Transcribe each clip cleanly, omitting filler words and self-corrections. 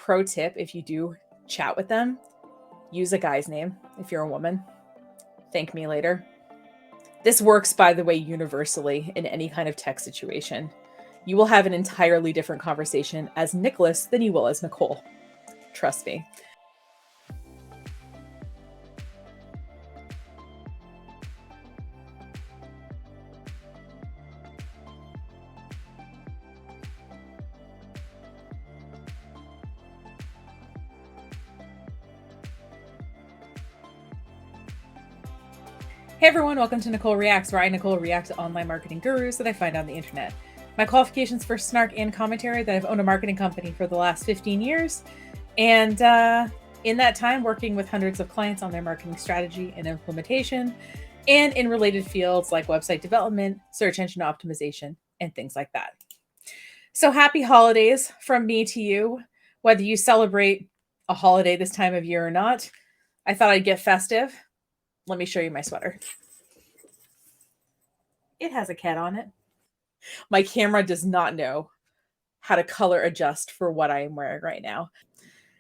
pro tip, if you do chat with them, use a guy's name if you're a woman. Thank me later. This works, by the way, universally in any kind of text situation. You will have an entirely different conversation as Nicholas than you will as Nicole. Trust me. Hey everyone, welcome to Nicole Reacts, where I, Nicole, react to online marketing gurus that I find on the internet. My qualifications for snark and commentary: that I've owned a marketing company for the last 15 years, and in that time working with hundreds of clients on their marketing strategy and implementation, and in related fields like website development, search engine optimization, and things like that. So happy holidays from me to you, whether you celebrate a holiday this time of year or not. I thought I'd get festive. Let me show you my sweater. It has a cat on it. My camera does not know how to color adjust for what I am wearing right now.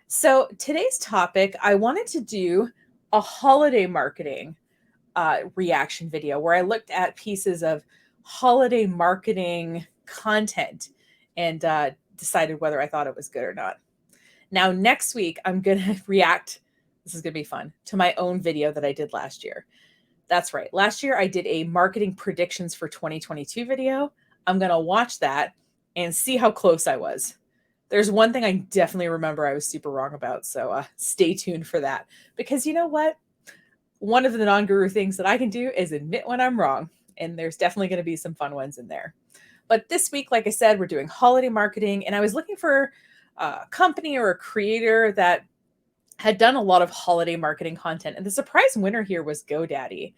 So today's topic, I wanted to do a holiday marketing reaction video where I looked at pieces of holiday marketing content and decided whether I thought it was good or not. Now, next week, I'm going to react, this is going to be fun, to my own video that I did last year. That's right. Last year, I did a marketing predictions for 2022 video. I'm going to watch that and see how close I was. There's one thing I definitely remember I was super wrong about, so stay tuned for that. Because you know what? One of the non-guru things that I can do is admit when I'm wrong, and there's definitely going to be some fun ones in there. But this week, like I said, we're doing holiday marketing, and I was looking for a company or a creator that had done a lot of holiday marketing content. And the surprise winner here was Godaddy.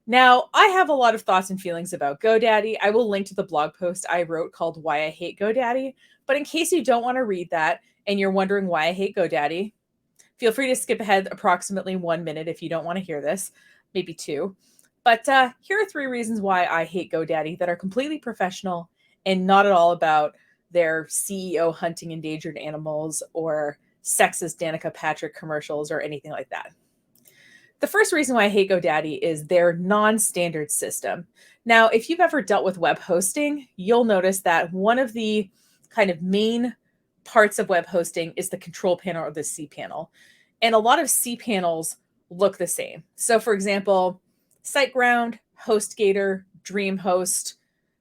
Now, I have a lot of thoughts and feelings about Godaddy. I will link to the blog post I wrote called Why I Hate Godaddy. But in case you don't want to read that and you're wondering why I hate Godaddy, feel free to skip ahead approximately 1 minute if you don't want to hear this, maybe 2. But here are 3 reasons why I hate Godaddy that are completely professional and not at all about their CEO hunting endangered animals or sexist Danica Patrick commercials or anything like that. The first reason why I hate Godaddy is their non-standard system. Now, if you've ever dealt with web hosting, you'll notice that one of the kind of main parts of web hosting is the control panel or the cPanel. And a lot of cPanels look the same. So for example, SiteGround, HostGator, DreamHost,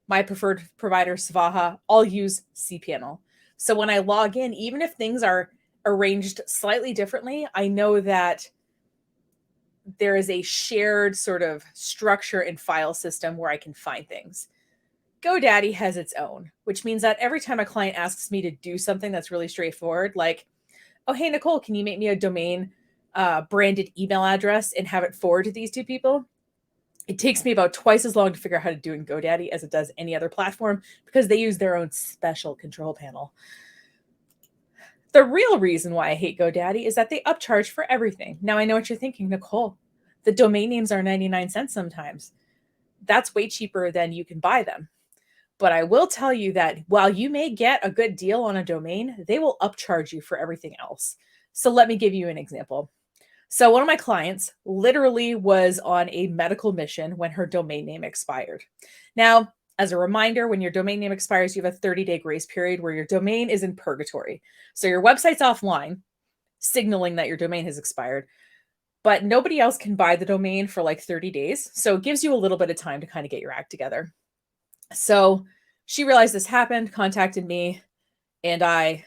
my preferred provider, Svaha, all use cPanel. So when I log in, even if things are arranged slightly differently, I know that there is a shared sort of structure and file system where I can find things. Godaddy has its own, which means that every time a client asks me to do something that's really straightforward, like, oh, hey, Nicole, can you make me a domain branded email address and have it forward to these 2 people? It takes me about twice as long to figure out how to do in Godaddy as it does any other platform because they use their own special control panel. The real reason why I hate Godaddy is that they upcharge for everything. Now, I know what you're thinking, Nicole. The domain names are 99 cents sometimes. That's way cheaper than you can buy them. But I will tell you that while you may get a good deal on a domain, they will upcharge you for everything else. So let me give you an example. So one of my clients literally was on a medical mission when her domain name expired. Now, as a reminder, when your domain name expires, you have a 30-day grace period where your domain is in purgatory. So your website's offline, signaling that your domain has expired, but nobody else can buy the domain for like 30 days. So it gives you a little bit of time to kind of get your act together. So she realized this happened, contacted me, and I,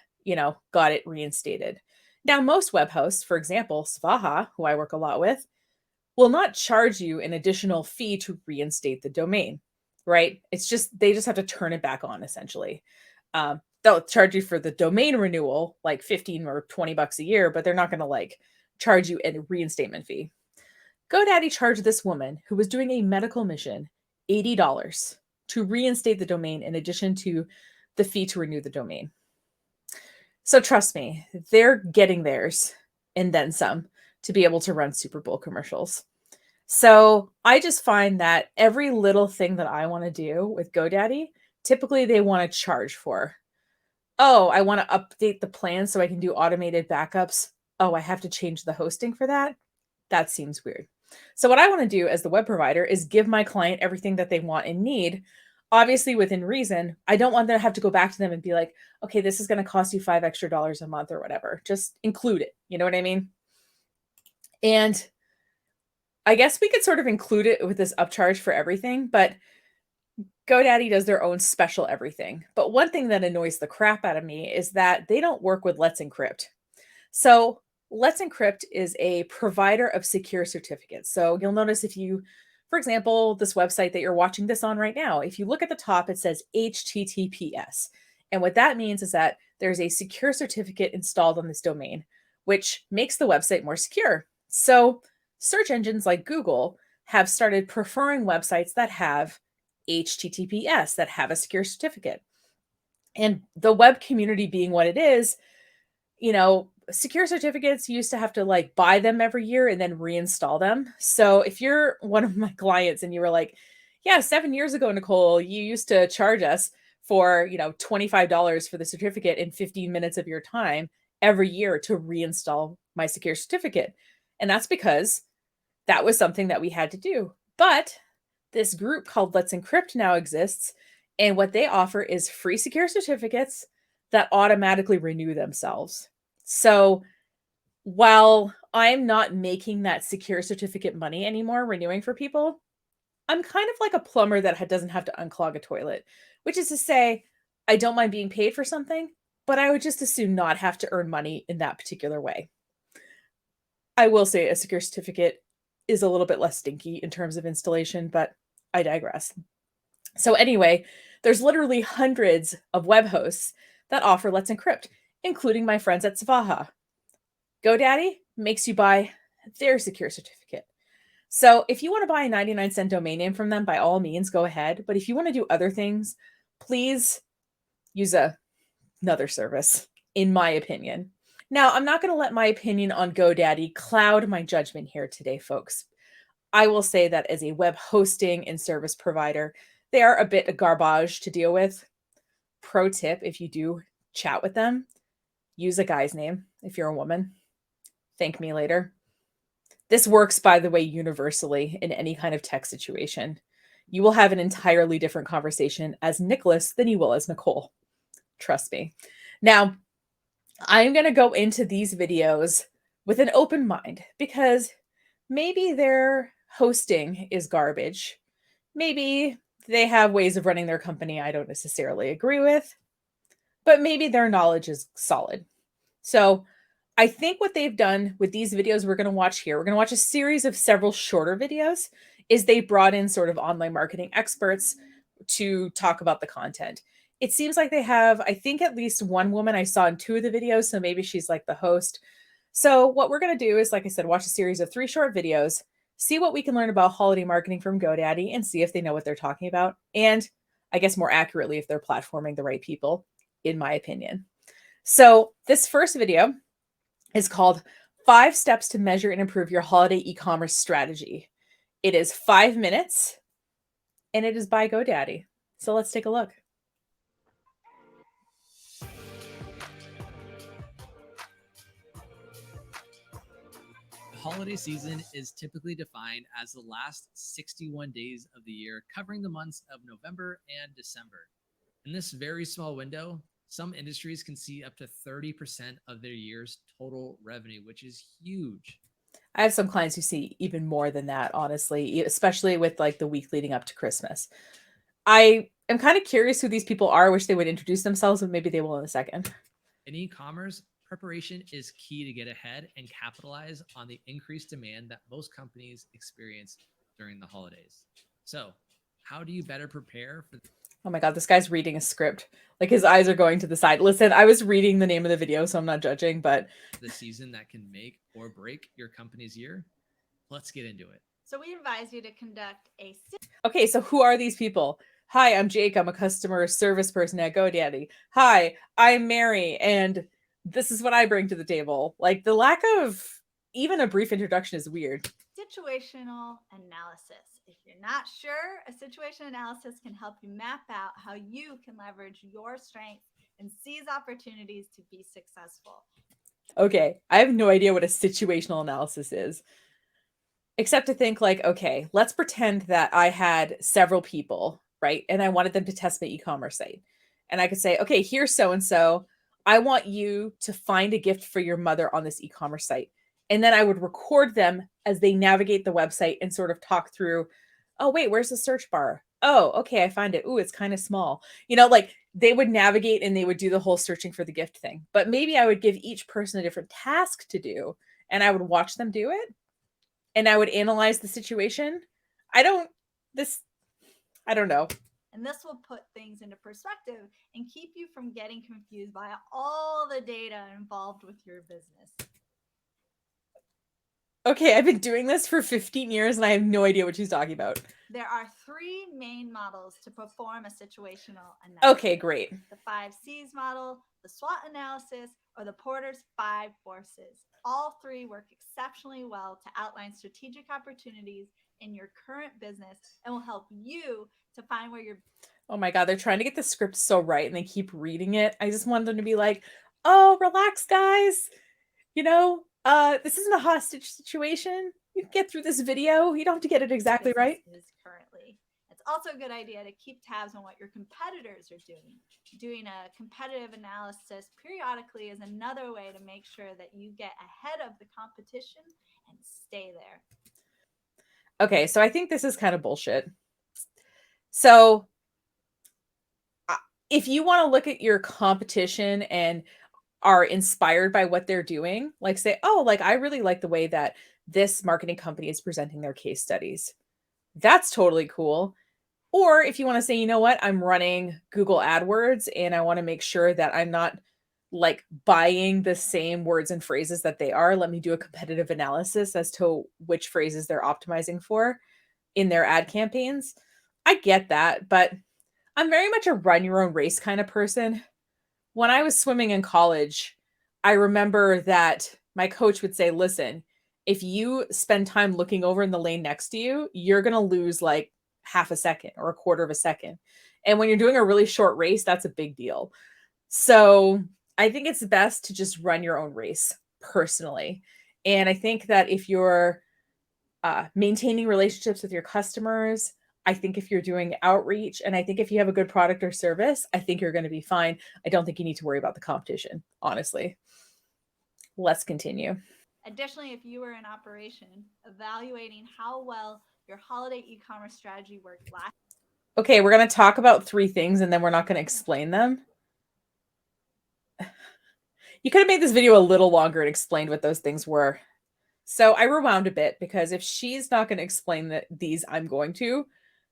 got it reinstated. Now, most web hosts, for example, Svaha, who I work a lot with, will not charge you an additional fee to reinstate the domain, right? It's just, they just have to turn it back on essentially. They'll charge you for the domain renewal, like 15 or 20 bucks a year, but they're not going to charge you a reinstatement fee. Godaddy charged this woman who was doing a medical mission $80 to reinstate the domain in addition to the fee to renew the domain. So trust me, they're getting theirs and then some to be able to run Super Bowl commercials. So I just find that every little thing that I want to do with Godaddy, typically they want to charge for. Oh, I want to update the plan so I can do automated backups. Oh, I have to change the hosting for that. That seems weird. So what I want to do as the web provider is give my client everything that they want and need, obviously within reason. I don't want them to have to go back to them and be like, okay, this is going to cost you $5 extra a month or whatever. Just include it. You know what I mean? And I guess we could sort of include it with this upcharge for everything, but GoDaddy does their own special everything. But one thing that annoys the crap out of me is that they don't work with Let's Encrypt. So Let's Encrypt is a provider of secure certificates. So you'll notice if you, for example, this website that you're watching this on right now, if you look at the top, it says HTTPS. And what that means is that there's a secure certificate installed on this domain, which makes the website more secure. So search engines like Google have started preferring websites that have HTTPS, that have a secure certificate. And the web community being what it is, you know, secure certificates, you used to have to like buy them every year and then reinstall them. So if you're one of my clients and you were like, yeah, 7 years ago, Nicole, you used to charge us for, $25 for the certificate in 15 minutes of your time every year to reinstall my secure certificate. And that's because that was something that we had to do. But this group called Let's Encrypt now exists. And what they offer is free secure certificates that automatically renew themselves. So while I'm not making that secure certificate money anymore, renewing for people, I'm kind of like a plumber that doesn't have to unclog a toilet, which is to say, I don't mind being paid for something, but I would just as soon not have to earn money in that particular way. I will say a secure certificate is a little bit less stinky in terms of installation, but I digress. So anyway, there's literally hundreds of web hosts that offer Let's Encrypt, including my friends at Savaha. GoDaddy makes you buy their secure certificate. So if you want to buy a 99-cent domain name from them, by all means, go ahead. But if you want to do other things, please use another service, in my opinion. Now, I'm not going to let my opinion on GoDaddy cloud my judgment here today, folks. I will say that as a web hosting and service provider, they are a bit of garbage to deal with. Pro tip, if you do chat with them, use a guy's name if you're a woman. Thank me later. This works, by the way, universally in any kind of tech situation. You will have an entirely different conversation as Nicholas than you will as Nicole. Trust me. Now, I'm going to go into these videos with an open mind because maybe their hosting is garbage. Maybe they have ways of running their company I don't necessarily agree with, but maybe their knowledge is solid. So I think what they've done with these videos we're going to watch here, we're going to watch a series of several shorter videos, is they brought in sort of online marketing experts to talk about the content. It seems like they have, I think, at least one woman I saw in 2 of the videos, so maybe she's like the host. So what we're going to do is, like I said, watch a series of 3 short videos, see what we can learn about holiday marketing from GoDaddy, and see if they know what they're talking about. And I guess more accurately, if they're platforming the right people, in my opinion. So this first video is called 5 Steps to Measure and Improve Your Holiday E-commerce Strategy. It is 5 minutes, and it is by GoDaddy. So let's take a look. The holiday season is typically defined as the last 61 days of the year, covering the months of November and December. In this very small window, some industries can see up to 30% of their year's total revenue, which is huge. I have some clients who see even more than that, honestly, especially with like the week leading up to Christmas. I am kind of curious who these people are. I wish they would introduce themselves, but maybe they will in a second. In e-commerce, preparation is key to get ahead and capitalize on the increased demand that most companies experience during the holidays. So, how do you better prepare for Oh my God, this guy's reading a script. Like his eyes are going to the side. Listen, I was reading the name of the video, so I'm not judging, but the season that can make or break your company's year? Let's get into it. So we advise you to conduct a okay, so who are these people? Hi, I'm Jake. I'm a customer service person at GoDaddy. Hi, I'm Mary, and this is what I bring to the table. Like the lack of even a brief introduction is weird. situational analysis. If you're not sure, a situation analysis can help you map out how you can leverage your strengths and seize opportunities to be successful. Okay, I have no idea what a situational analysis is. Except to think like, okay, let's pretend that I had several people, right? And I wanted them to test my e-commerce site. And I could say, okay, here's so-and-so. I want you to find a gift for your mother on this e-commerce site. And then I would record them as they navigate the website and sort of talk through, oh, wait, where's the search bar? Oh, okay, I find it. Ooh, it's kind of small. Like they would navigate and they would do the whole searching for the gift thing. But maybe I would give each person a different task to do and I would watch them do it and I would analyze the situation. I don't know. And this will put things into perspective and keep you from getting confused by all the data involved with your business. Okay, I've been doing this for 15 years and I have no idea what she's talking about. There are 3 main models to perform a situational analysis. Okay, great. The 5 C's model, the SWOT analysis, or the Porter's 5 forces. All 3 work exceptionally well to outline strategic opportunities in your current business and will help you to find where you're. Oh my God, they're trying to get the script so right and they keep reading it. I just want them to be like, oh, relax, guys. This isn't a hostage situation. You can get through this video. You don't have to get it exactly right. Is currently. It's also a good idea to keep tabs on what your competitors are doing. Doing a competitive analysis periodically is another way to make sure that you get ahead of the competition and stay there. Okay, so I think this is kind of bullshit. So if you want to look at your competition and are inspired by what they're doing, like say, oh, like I really like the way that this marketing company is presenting their case studies. That's totally cool. Or if you want to say, you know what, I'm running Google AdWords and I want to make sure that I'm not like buying the same words and phrases that they are. Let me do a competitive analysis as to which phrases they're optimizing for in their ad campaigns. I get that, but I'm very much a run your own race kind of person. When I was swimming in college, I remember that my coach would say, listen, if you spend time looking over in the lane next to you, you're going to lose like half a second or a quarter of a second. And when you're doing a really short race, that's a big deal. So I think it's best to just run your own race personally. And I think that if you're maintaining relationships with your customers, I think if you're doing outreach, and I think if you have a good product or service, I think you're going to be fine. I don't think you need to worry about the competition, honestly. Let's continue. Additionally, if you were in operation, evaluating how well your holiday e-commerce strategy worked last. Okay, we're going to talk about 3 things and then we're not going to explain them. You could have made this video a little longer and explained what those things were. So I rewound a bit because if she's not going to explain these, I'm going to,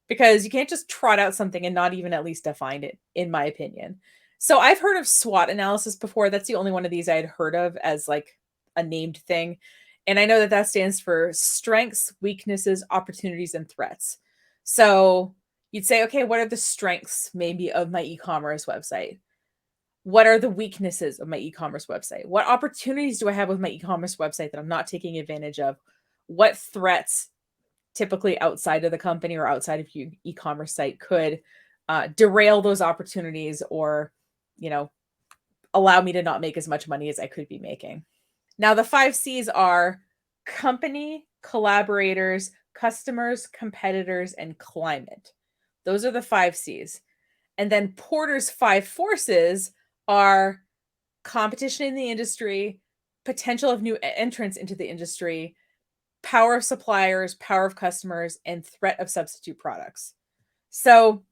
because you can't just trot out something and not even at least define it, in my opinion. So I've heard of SWOT analysis before. That's the only one of these I had heard of as like a named thing. And I know that that stands for strengths, weaknesses, opportunities, and threats. So you'd say, okay, what are the strengths maybe of my e-commerce website? What are the weaknesses of my e-commerce website? What opportunities do I have with my e-commerce website that I'm not taking advantage of? What threats, typically outside of the company or outside of your e-commerce site, could derail those opportunities or, allow me to not make as much money as I could be making? Now, the 5 C's are company, collaborators, customers, competitors, and climate. Those are the 5 C's. And then Porter's 5 forces are competition in the industry, potential of new entrants into the industry, power of suppliers, power of customers, and threat of substitute products. So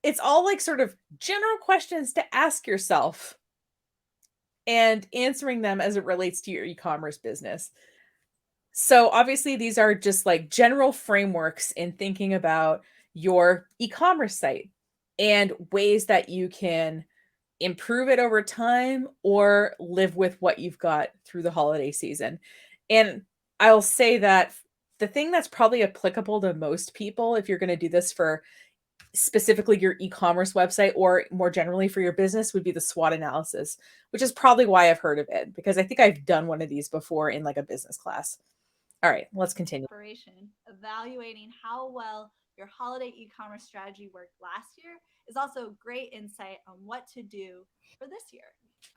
it's all like sort of general questions to ask yourself and answering them as it relates to your e-commerce business. So obviously these are just like general frameworks in thinking about your e-commerce site and ways that you can improve it over time or live with what you've got through the holiday season. And I'll say that the thing that's probably applicable to most people, if you're going to do this for specifically your e-commerce website or more generally for your business, would be the SWOT analysis, which is probably why I've heard of it, because I think I've done one of these before in like a business class. All right, let's continue. Evaluating how well your holiday e-commerce strategy worked last year is also great insight on what to do for this year.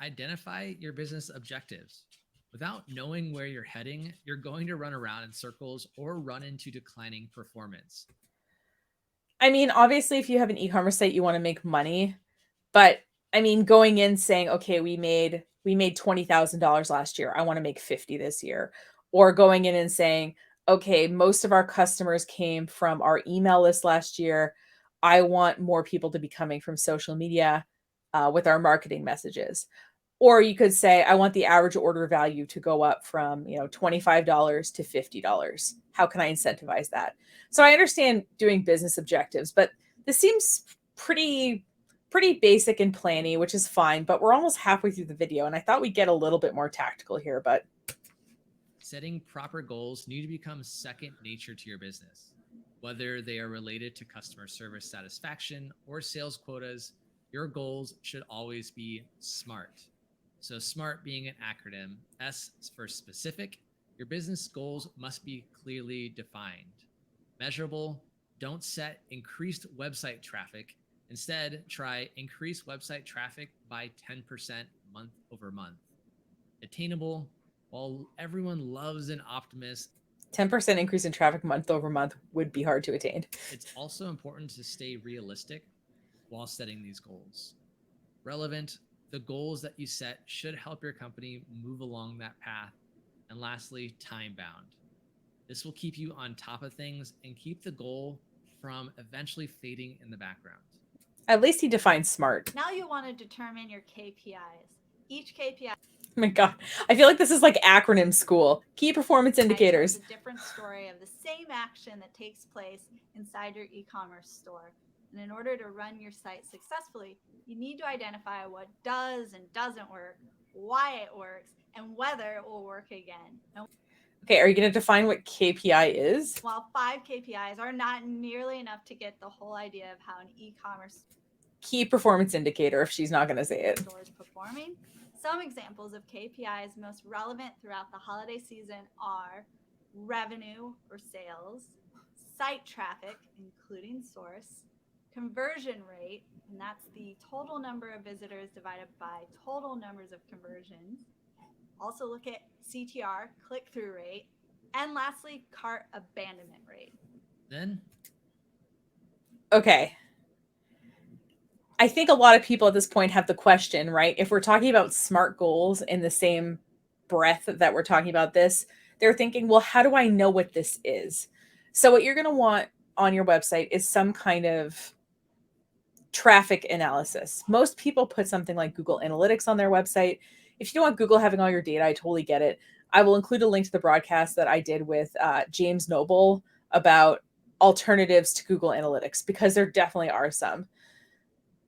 Identify your business objectives. Without knowing where you're heading, you're going to run around in circles or run into declining performance. I mean, obviously, if you have an e-commerce site, you want to make money. But I mean, going in saying, okay, we made $20,000 last year. I want to make 50 this year. Or going in and saying, okay, most of our customers came from our email list last year. I want more people to be coming from social media with our marketing messages. Or you could say, I want the average order value to go up from, $25 to $50. How can I incentivize that? So I understand doing business objectives, but this seems pretty basic and planny, which is fine, but we're almost halfway through the video and I thought we'd get a little bit more tactical here, but setting proper goals need to become second nature to your business. Whether they are related to customer service satisfaction or sales quotas, your goals should always be SMART. So SMART being an acronym, S for specific, your business goals must be clearly defined. Measurable, don't set increased website traffic. Instead, try increase website traffic by 10% month over month. Attainable, while everyone loves an optimist, 10% increase in traffic month over month would be hard to attain. It's also important to stay realistic while setting these goals. Relevant, the goals that you set should help your company move along that path. And lastly, time bound. This will keep you on top of things and keep the goal from eventually fading in the background. At least he defined SMART. Now you want to determine your KPIs. Each KPI. Oh my God. I feel like this is like acronym school. Key performance indicators. It's a different story of the same action that takes place inside your e-commerce store. And in order to run your site successfully, you need to identify what does and doesn't work, why it works, and whether it will work again. And okay, are you going to define what KPI is? While 5 KPIs are not nearly enough to get the whole idea of how an e-commerce key performance indicator, if she's not going to say it, store is performing, some examples of KPIs most relevant throughout the holiday season are revenue or sales, site traffic, including source, conversion rate, and that's the total number of visitors divided by total numbers of conversions. Also look at CTR, click-through rate, and lastly, cart abandonment rate. Then, okay. I think a lot of people at this point have the question, right? If we're talking about SMART goals in the same breath that we're talking about this, they're thinking, well, how do I know what this is? So what you're going to want on your website is some kind of traffic analysis. Most people put something like Google Analytics on their website. If you don't want Google having all your data, I totally get it. I will include a link to the broadcast that I did with James Noble about alternatives to Google Analytics, because there definitely are some.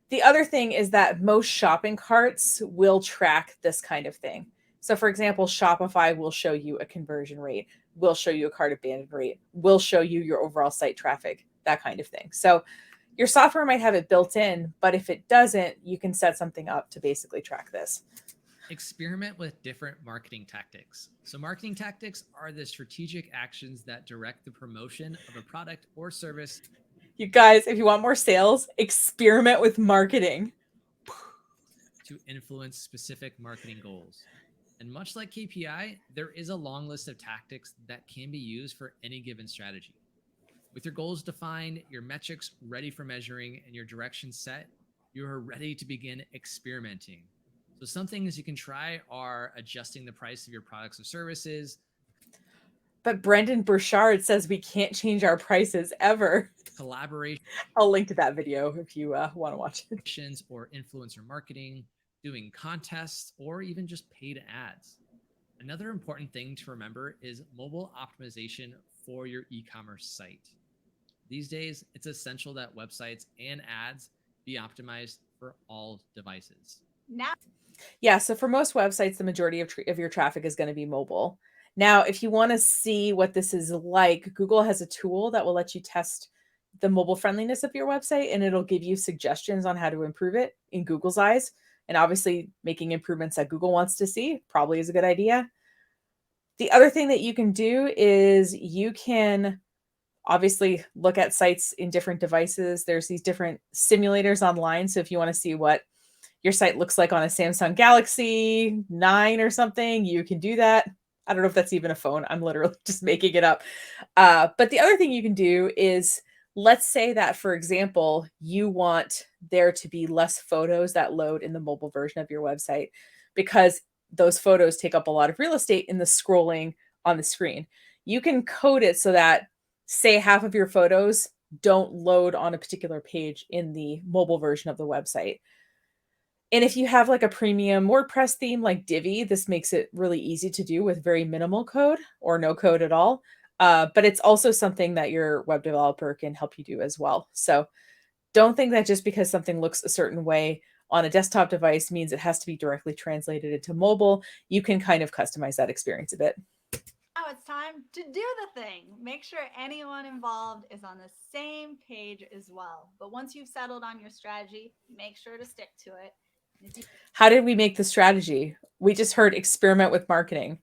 The other thing is that most shopping carts will track this kind of thing. So for example, Shopify will show you a conversion rate, will show you a cart abandonment rate, will show you your overall site traffic, that kind of thing. So your software might have it built in, but if it doesn't, you can set something up to basically track this. Experiment with different marketing tactics. So marketing tactics are the strategic actions that direct the promotion of a product or service. You guys, if you want more sales, experiment with marketing to influence specific marketing goals. And much like KPI, there is a long list of tactics that can be used for any given strategy. With your goals defined, your metrics ready for measuring, and your direction set, you are ready to begin experimenting. So some things you can try are adjusting the price of your products or services. But Brendan Burchard says we can't change our prices ever. Collaboration. I'll link to that video if you want to watch it. Or influencer marketing, doing contests, or even just paid ads. Another important thing to remember is mobile optimization for your e-commerce site. These days, it's essential that websites and ads be optimized for all devices. Yeah, so for most websites, the majority of your traffic is going to be mobile. Now, if you want to see what this is like, Google has a tool that will let you test the mobile friendliness of your website, and it'll give you suggestions on how to improve it in Google's eyes. And obviously, making improvements that Google wants to see probably is a good idea. The other thing that you can do is you can Obviously, look at sites in different devices. There's these different simulators online. So if you want to see what your site looks like on a Samsung Galaxy 9 or something, you can do that. I don't know if that's even a phone. I'm literally just making it up. But the other thing you can do is, let's say that, for example, you want there to be less photos that load in the mobile version of your website because those photos take up a lot of real estate in the scrolling on the screen. You can code it so that, say, half of your photos don't load on a particular page in the mobile version of the website. And if you have like a premium WordPress theme like Divi, this makes it really easy to do with very minimal code or no code at all. But it's also something that your web developer can help you do as well. So don't think that just because something looks a certain way on a desktop device means it has to be directly translated into mobile. You can kind of customize that experience a bit. Now it's time to do the thing. Make sure anyone involved is on the same page as well. But once you've settled on your strategy, make sure to stick to it. How did we make the strategy? We just heard experiment with marketing.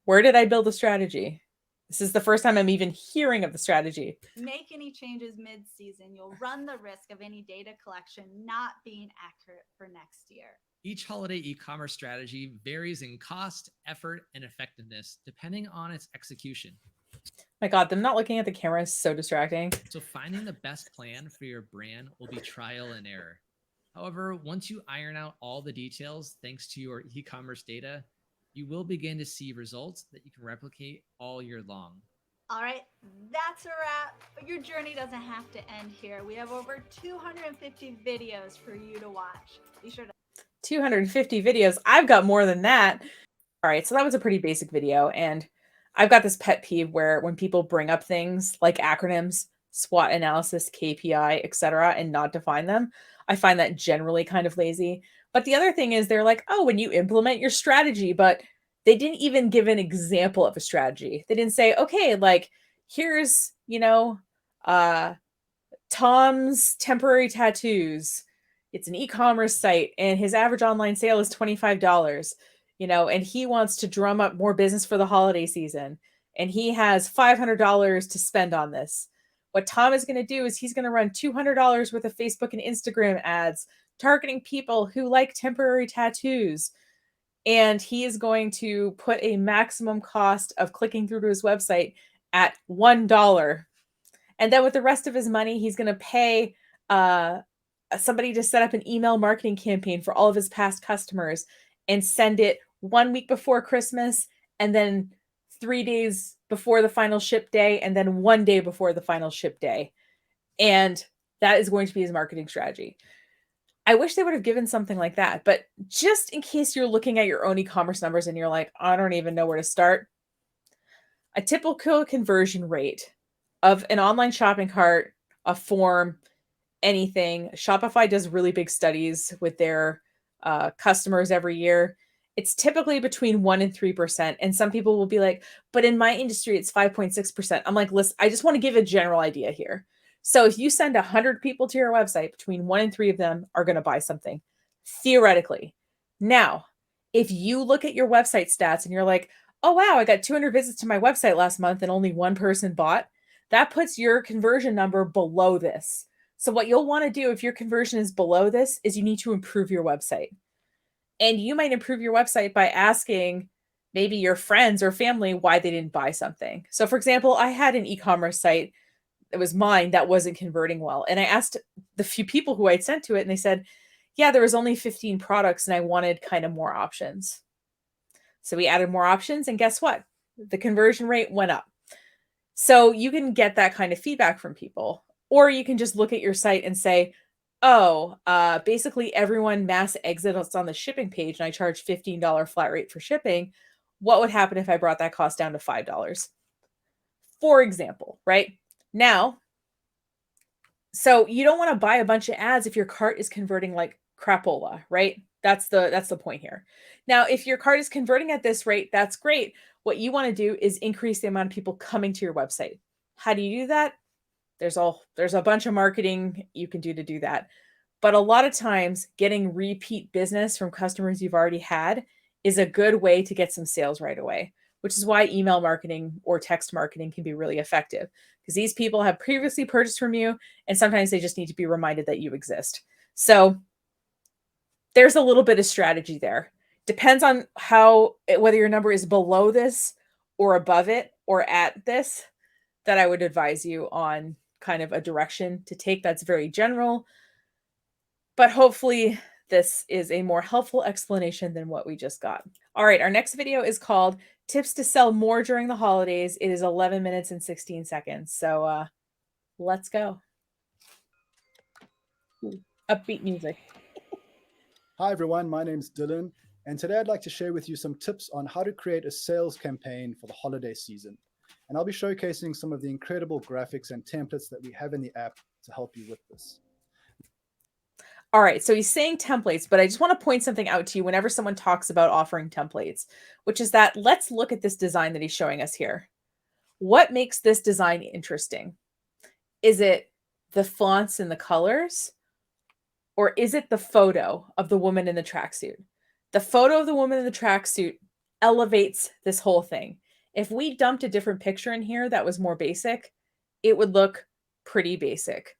Where did I build a strategy? This is the first time I'm even hearing of the strategy. Make any changes mid-season, you'll run the risk of any data collection not being accurate for next year. Each holiday e-commerce strategy varies in cost, effort, and effectiveness depending on its execution. My God, them not looking at the camera is so distracting. So finding the best plan for your brand will be trial and error. However, once you iron out all the details thanks to your e-commerce data, you will begin to see results that you can replicate all year long. All right, that's a wrap. But your journey doesn't have to end here. We have over 250 videos for you to watch. Be sure to 250 videos. I've got more than that. All right, so that was a pretty basic video. And I've got this pet peeve where when people bring up things like acronyms, SWOT analysis, KPI, etc., and not define them, I find that generally kind of lazy. But the other thing is they're like, oh, when you implement your strategy, but they didn't even give an example of a strategy. They didn't say, okay, like here's, Tom's Temporary Tattoos. It's an e-commerce site and his average online sale is $25, and he wants to drum up more business for the holiday season. And he has $500 to spend on this. What Tom is going to do is he's going to run $200 worth of Facebook and Instagram ads targeting people who like temporary tattoos. And he is going to put a maximum cost of clicking through to his website at $1. And then with the rest of his money, he's going to pay somebody to set up an email marketing campaign for all of his past customers and send it 1 week before Christmas, and then 3 days before the final ship day, and then 1 day before the final ship day. And that is going to be his marketing strategy. I wish they would have given something like that, but just in case you're looking at your own e-commerce numbers and you're like, I don't even know where to start. A typical conversion rate of an online shopping cart, a form, anything. Shopify does really big studies with their customers every year. It's typically between 1% and 3%. And some people will be like, but in my industry, it's 5.6%. I'm like, listen, I just want to give a general idea here. So if you send 100 people to your website, between 1 and 3 of them are going to buy something, theoretically. Now, if you look at your website stats and you're like, oh, wow, I got 200 visits to my website last month and only one person bought, that puts your conversion number below this. So what you'll want to do if your conversion is below this is you need to improve your website. And you might improve your website by asking maybe your friends or family why they didn't buy something. So for example, I had an e-commerce site that was mine that wasn't converting well. And I asked the few people who I'd sent to it and they said, yeah, there was only 15 products and I wanted kind of more options. So we added more options and guess what? The conversion rate went up. So you can get that kind of feedback from people. Or you can just look at your site and say, oh, basically everyone mass exits on the shipping page and I charge $15 flat rate for shipping. What would happen if I brought that cost down to $5? For example, right? Now, so you don't want to buy a bunch of ads if your cart is converting like crapola, right? That's the point here. Now, if your cart is converting at this rate, that's great. What you want to do is increase the amount of people coming to your website. How do you do that? There's a bunch of marketing you can do to do that. But a lot of times getting repeat business from customers you've already had is a good way to get some sales right away, which is why email marketing or text marketing can be really effective, because these people have previously purchased from you, and sometimes they just need to be reminded that you exist. So there's a little bit of strategy there. Depends on whether your number is below this or above it or at this, that I would advise you on kind of a direction to take that's very general. But hopefully this is a more helpful explanation than what we just got. All right, our next video is called Tips to Sell More During the Holidays. It is 11 minutes and 16 seconds. So let's go. Ooh, upbeat music. Hi everyone, my name's Dylan, and today I'd like to share with you some tips on how to create a sales campaign for the holiday season. And I'll be showcasing some of the incredible graphics and templates that we have in the app to help you with this. All right, so he's saying templates, but I just want to point something out to you whenever someone talks about offering templates, which is that let's look at this design that he's showing us here. What makes this design interesting? Is it the fonts and the colors? Or is it the photo of the woman in the tracksuit? The photo of the woman in the tracksuit elevates this whole thing. If we dumped a different picture in here that was more basic, it would look pretty basic.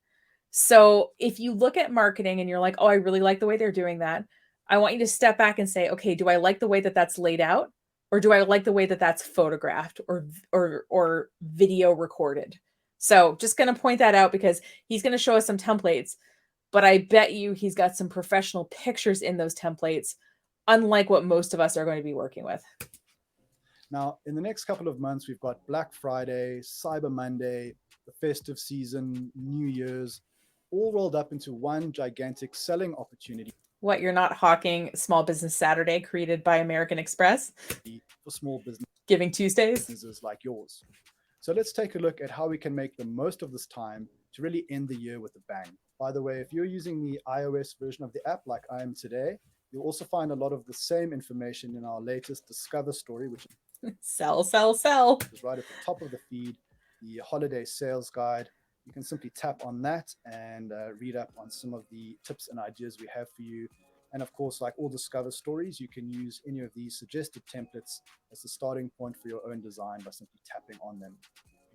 So if you look at marketing and you're like, oh, I really like the way they're doing that, I want you to step back and say, okay, do I like the way that that's laid out? Or do I like the way that that's photographed or video recorded? So just going to point that out because he's going to show us some templates, but I bet you he's got some professional pictures in those templates, unlike what most of us are going to be working with. Now, in the next couple of months, we've got Black Friday, Cyber Monday, the festive season, New Year's, all rolled up into one gigantic selling opportunity. What, you're not hawking Small Business Saturday created by American Express? For small business Giving Tuesdays? Businesses like yours. So let's take a look at how we can make the most of this time to really end the year with a bang. By the way, if you're using the iOS version of the app like I am today, you'll also find a lot of the same information in our latest Discover story, which Sell. is right at the top of the feed, the holiday sales guide. You can simply tap on that and read up on some of the tips and ideas we have for you. And of course, like all Discover stories, you can use any of these suggested templates as the starting point for your own design by simply tapping on them.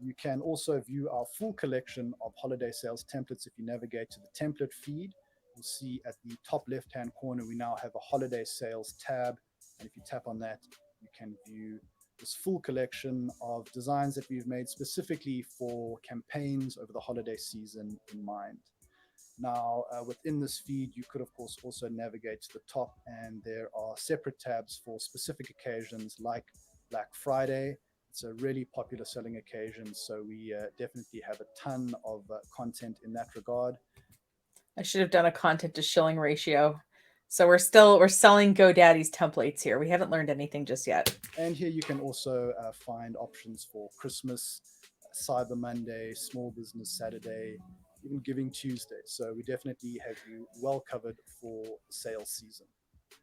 You can also view our full collection of holiday sales templates. If you navigate to the template feed, you'll see at the top left-hand corner, we now have a holiday sales tab. And if you tap on that, you can view this full collection of designs that we've made specifically for campaigns over the holiday season in mind. Now, within this feed, you could, of course, also navigate to the top, and there are separate tabs for specific occasions like Black Friday. It's a really popular selling occasion, so we definitely have a ton of content in that regard. I should have done a content to shilling ratio. So we're selling GoDaddy's templates here. We haven't learned anything just yet. And here you can also find options for Christmas, Cyber Monday, Small Business Saturday, even Giving Tuesday. So we definitely have you well covered for the sales season.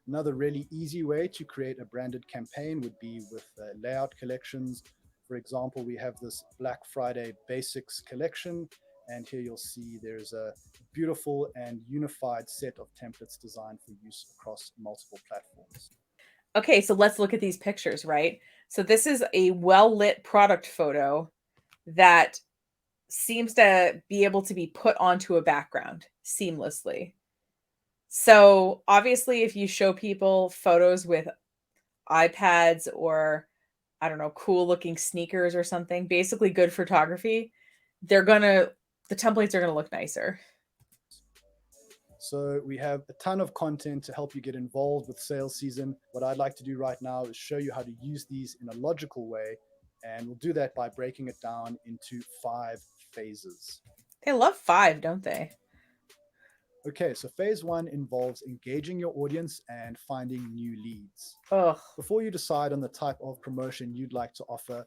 Another really easy way to create a branded campaign would be with layout collections. For example, we have this Black Friday Basics collection, and here you'll see there's a beautiful and unified set of templates designed for use across multiple platforms. Okay, so let's look at these pictures, right? So this is a well-lit product photo that seems to be able to be put onto a background seamlessly. So obviously, if you show people photos with iPads or, I don't know, cool looking sneakers or something, basically good photography, the templates are going to look nicer. So we have a ton of content to help you get involved with sales season. What I'd like to do right now is show you how to use these in a logical way. And we'll do that by breaking it down into 5 phases. They love 5, don't they? Okay, so phase 1 involves engaging your audience and finding new leads. Ugh. Before you decide on the type of promotion you'd like to offer,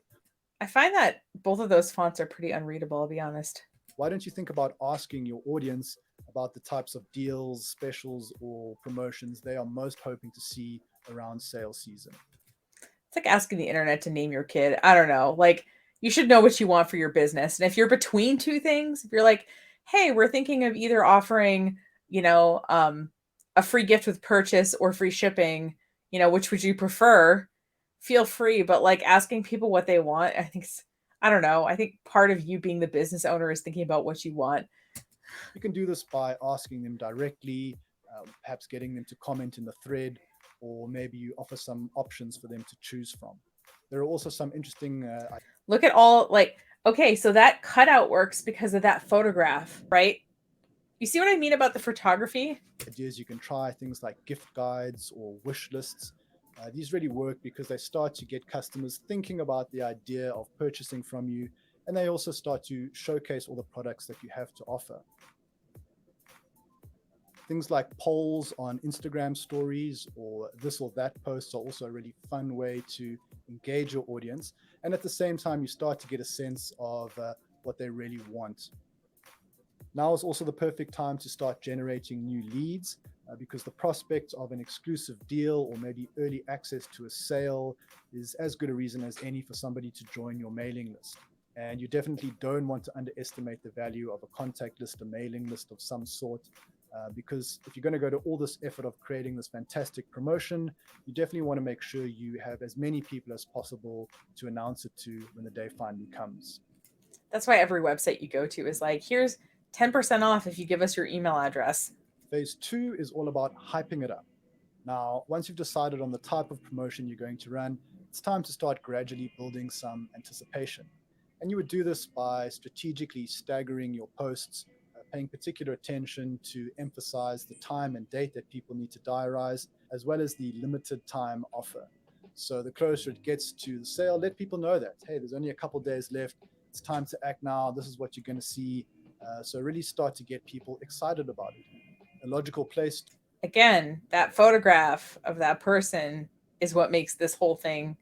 I find that both of those fonts are pretty unreadable, I'll be honest. why don't you think about asking your audience about the types of deals, specials, or promotions they are most hoping to see around sales season? It's like asking the internet to name your kid. I don't know. Like, you should know what you want for your business. And if you're between two things, if you're like, hey, we're thinking of either offering, a free gift with purchase or free shipping, which would you prefer? feel free, but like asking people what they want, I don't know. I think part of you being the business owner is thinking about what you want. You can do this by asking them directly, perhaps getting them to comment in the thread, or maybe you offer some options for them to choose from. There are also some interesting Look at all, like, okay, so that cutout works because of that photograph, right? You see what I mean about the photography? ideas you can try, things like gift guides or wish lists. These really work because they start to get customers thinking about the idea of purchasing from you, and they also start to showcase all the products that you have to offer. Things like polls on Instagram stories or this or that posts are also a really fun way to engage your audience. And at the same time, you start to get a sense of what they really want. Now is also the perfect time to start generating new leads because the prospect of an exclusive deal or maybe early access to a sale is as good a reason as any for somebody to join your mailing list. And you definitely don't want to underestimate the value of a contact list, a mailing list of some sort, because if you're going to go to all this effort of creating this fantastic promotion, you definitely want to make sure you have as many people as possible to announce it to when the day finally comes. That's why every website you go to is like, here's 10% off if you give us your email address. Phase 2 is all about hyping it up. Now, once you've decided on the type of promotion you're going to run, it's time to start gradually building some anticipation. And you would do this by strategically staggering your posts, paying particular attention to emphasize the time and date that people need to diarize, as well as the limited time offer. So the closer it gets to the sale, let people know that, hey, there's only a couple days left. It's time to act now. This is what you're going to see. So really start to get people excited about it. A logical place. Again, that photograph of that person is what makes this whole thing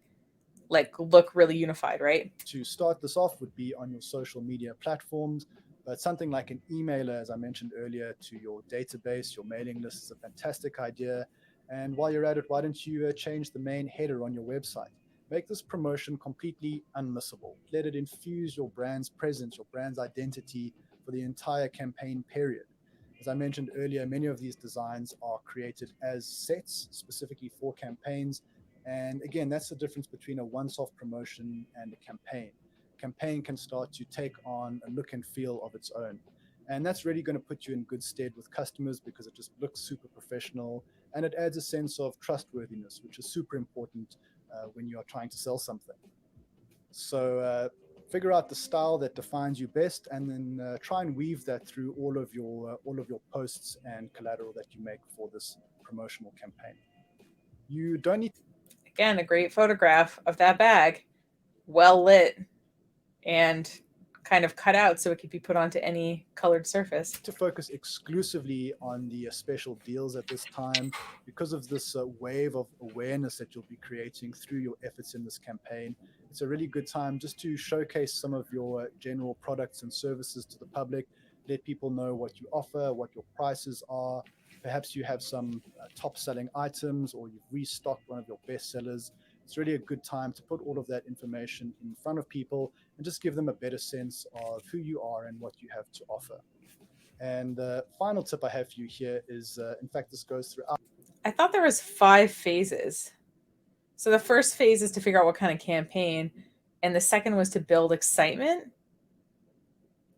like look really unified, right? To start this off would be on your social media platforms, but something like an emailer, as I mentioned earlier, to your database, your mailing list is a fantastic idea. And while you're at it, why don't you change the main header on your website? Make this promotion completely unmissable. Let it infuse your brand's presence, your brand's identity for the entire campaign period. As I mentioned earlier, many of these designs are created as sets specifically for campaigns. And again, that's the difference between a once-off promotion and a campaign. Campaign can start to take on a look and feel of its own. And that's really going to put you in good stead with customers because it just looks super professional and it adds a sense of trustworthiness, which is super important when you are trying to sell something. So figure out the style that defines you best, and then try and weave that through all of your posts and collateral that you make for this promotional campaign. You don't need. Again, a great photograph of that bag, well lit and kind of cut out so it could be put onto any colored surface. To focus exclusively on the special deals at this time because of this wave of awareness that you'll be creating through your efforts in this campaign. It's a really good time just to showcase some of your general products and services to the public, let people know what you offer, what your prices are. Perhaps you have some top selling items or you've restocked one of your best sellers. It's really a good time to put all of that information in front of people and just give them a better sense of who you are and what you have to offer. And the final tip I have for you here is, in fact, this goes through. I thought there was 5 phases. So the first phase is to figure out what kind of campaign, and the second was to build excitement.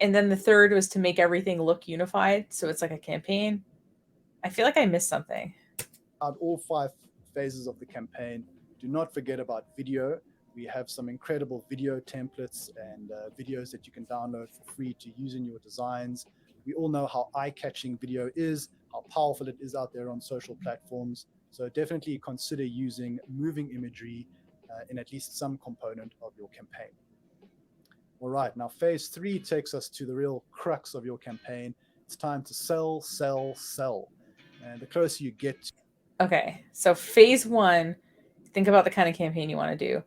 And then the third was to make everything look unified, so it's like a campaign. I feel like I missed something. Out all 5 phases of the campaign, do not forget about video. We have some incredible video templates and videos that you can download for free to use in your designs. We all know how eye-catching video is, how powerful it is out there on social platforms. So definitely consider using moving imagery in at least some component of your campaign. All right, now phase 3 takes us to the real crux of your campaign. It's time to sell, sell, sell. And the closer you get to. Okay, so phase 1, think about the kind of campaign you want to do.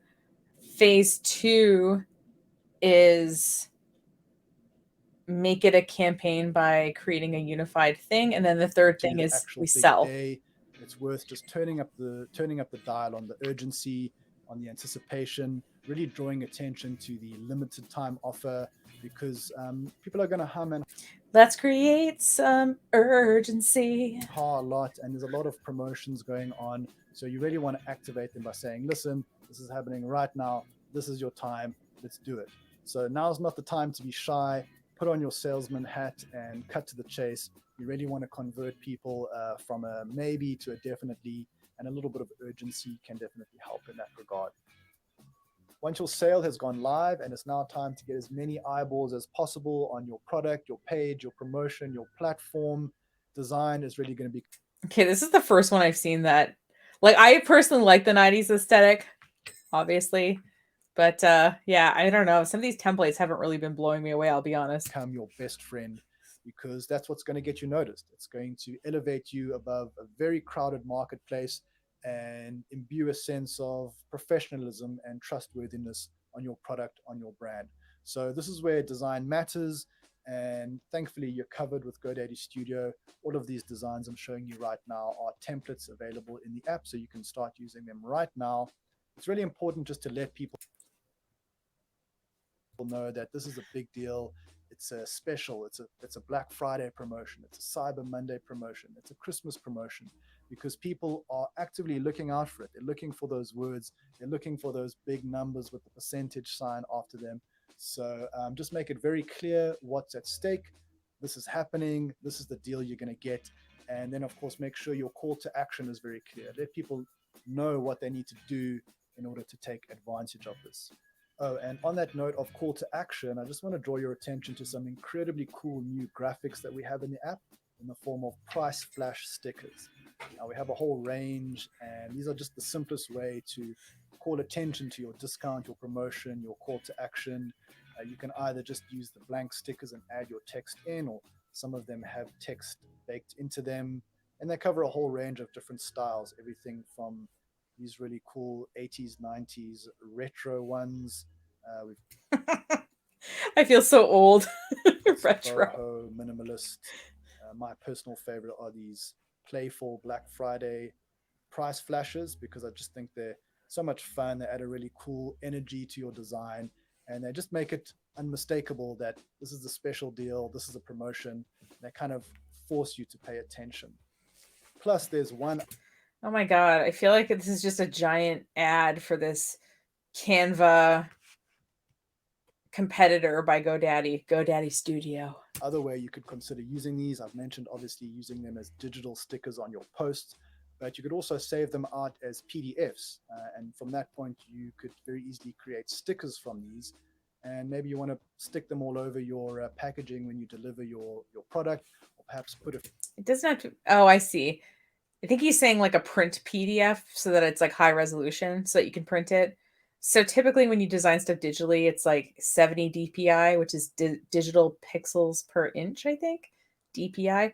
Phase 2 is make it a campaign by creating a unified thing, and then the third thing is we sell. Day, it's worth just turning up the dial on the urgency, on the anticipation, really drawing attention to the limited time offer, because people are going to hum and Let's create some urgency. ha a lot, and there's a lot of promotions going on. So you really want to activate them by saying, listen, this is happening right now. This is your time. Let's do it. So now's not the time to be shy. Put on your salesman hat and cut to the chase. You really want to convert people from a maybe to a definitely, and a little bit of urgency can definitely help in that regard. Once your sale has gone live and it's now time to get as many eyeballs as possible on your product, your page, your promotion, your platform, design is really going to be. Okay, this is the first one I've seen that. Like, I personally like the 90s aesthetic, obviously. But yeah, I don't know. Some of these templates haven't really been blowing me away, I'll be honest. Become your best friend, because that's what's going to get you noticed. It's going to elevate you above a very crowded marketplace and imbue a sense of professionalism and trustworthiness on your product, on your brand. So this is where design matters. And thankfully, you're covered with GoDaddy Studio. All of these designs I'm showing you right now are templates available in the app, so you can start using them right now. It's really important just to let people know that this is a big deal. It's a special, it's a Black Friday promotion, it's a Cyber Monday promotion, it's a Christmas promotion, because people are actively looking out for it. They're looking for those words, they're looking for those big numbers with the percentage sign after them. So just make it very clear what's at stake. This is happening, this is the deal you're going to get. And then of course make sure your call to action is very clear. Let people know what they need to do in order to take advantage of this. Oh, and on that note of call to action, I just want to draw your attention to some incredibly cool new graphics that we have in the app in the form of price flash stickers. Now we have a whole range, and these are just the simplest way to call attention to your discount, your promotion, your call to action. You can either just use the blank stickers and add your text in, or some of them have text baked into them, and they cover a whole range of different styles, everything from these really cool 80s, 90s retro ones. I feel so old. Retro. Boho, minimalist. My personal favorite are these playful Black Friday price flashes, because I just think they're so much fun. They add a really cool energy to your design, and they just make it unmistakable that this is a special deal, this is a promotion. They kind of force you to pay attention. Plus, there's one. Oh my God, I feel like this is just a giant ad for this Canva competitor by GoDaddy, GoDaddy Studio. Other way you could consider using these, I've mentioned obviously using them as digital stickers on your posts, but you could also save them out as PDFs. And from that point, you could very easily create stickers from these. And maybe you want to stick them all over your packaging when you deliver your product, or perhaps put it. It doesn't have to. Oh, I see. I think he's saying like a print PDF so that it's like high resolution so that you can print it. So typically when you design stuff digitally, it's like 70 DPI, which is digital pixels per inch, I think, DPI.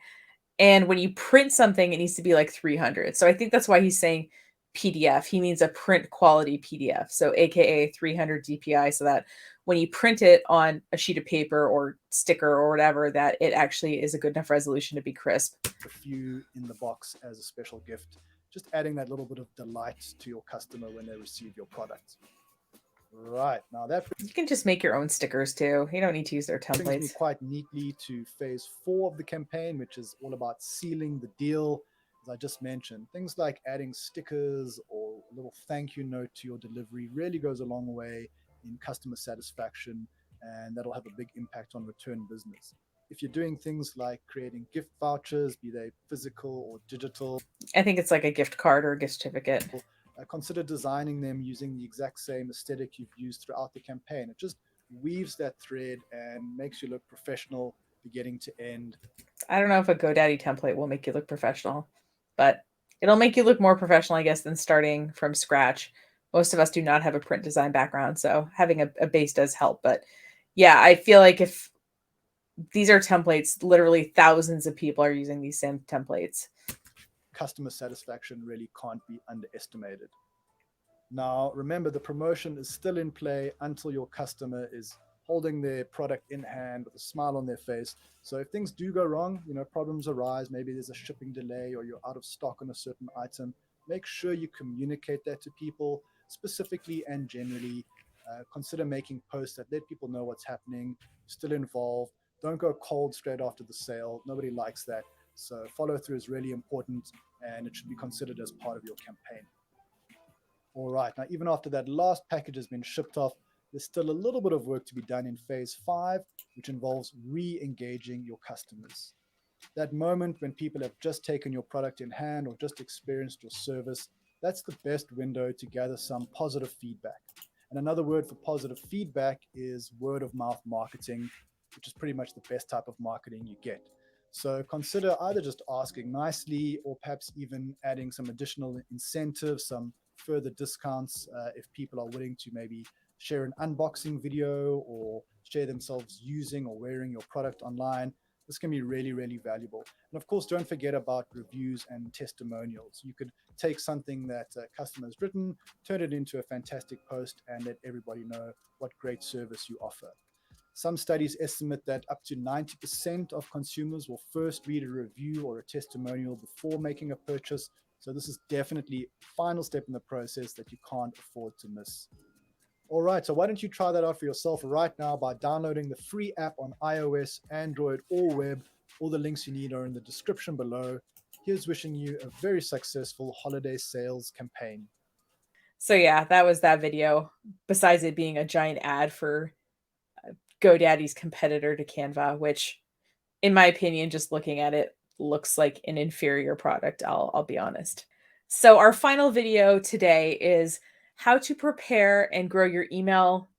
And when you print something, it needs to be like 300. So I think that's why he's saying PDF. He means a print quality PDF. So AKA 300 DPI, so that when you print it on a sheet of paper or sticker or whatever, that it actually is a good enough resolution to be crisp. A few in the box as a special gift, just adding that little bit of delight to your customer when they receive your product. Right, now that you can just make your own stickers too. You don't need to use their templates. Brings me quite neatly to phase 4 of the campaign, which is all about sealing the deal. As I just mentioned, things like adding stickers or a little thank you note to your delivery really goes a long way in customer satisfaction, and that'll have a big impact on return business. If you're doing things like creating gift vouchers, be they physical or digital, I think it's like a gift card or a gift certificate. Consider designing them using the exact same aesthetic you've used throughout the campaign. It just weaves that thread and makes you look professional beginning to end. I don't know if a GoDaddy template will make you look professional, but it'll make you look more professional, I guess, than starting from scratch. Most of us do not have a print design background, so having a base does help. But yeah, I feel like if these are templates, literally thousands of people are using these same templates. Customer satisfaction really can't be underestimated. Now, remember, the promotion is still in play until your customer is holding their product in hand with a smile on their face. So if things do go wrong, problems arise, maybe there's a shipping delay or you're out of stock on a certain item, make sure you communicate that to people specifically and generally. consider making posts that let people know what's happening, still involved. Don't go cold straight after the sale. Nobody likes that. So follow through is really important, and it should be considered as part of your campaign. All right, now even after that last package has been shipped off, there's still a little bit of work to be done in phase 5, which involves re-engaging your customers. That moment when people have just taken your product in hand or just experienced your service, that's the best window to gather some positive feedback. And another word for positive feedback is word of mouth marketing, which is pretty much the best type of marketing you get. So consider either just asking nicely or perhaps even adding some additional incentives, some further discounts if people are willing to maybe share an unboxing video or share themselves using or wearing your product online. This can be really, really valuable. And of course, don't forget about reviews and testimonials. You could take something that a customer has written, turn it into a fantastic post, and let everybody know what great service you offer. Some studies estimate that up to 90% of consumers will first read a review or a testimonial before making a purchase. So this is definitely a final step in the process that you can't afford to miss. All right, so why don't you try that out for yourself right now by downloading the free app on iOS, Android, or web. All the links you need are in the description below. Here's wishing you a very successful holiday sales campaign. So yeah, that was that video. Besides it being a giant ad for GoDaddy's competitor to Canva, which in my opinion, just looking at it, looks like an inferior product, I'll be honest. So our final video today is how to prepare and grow your email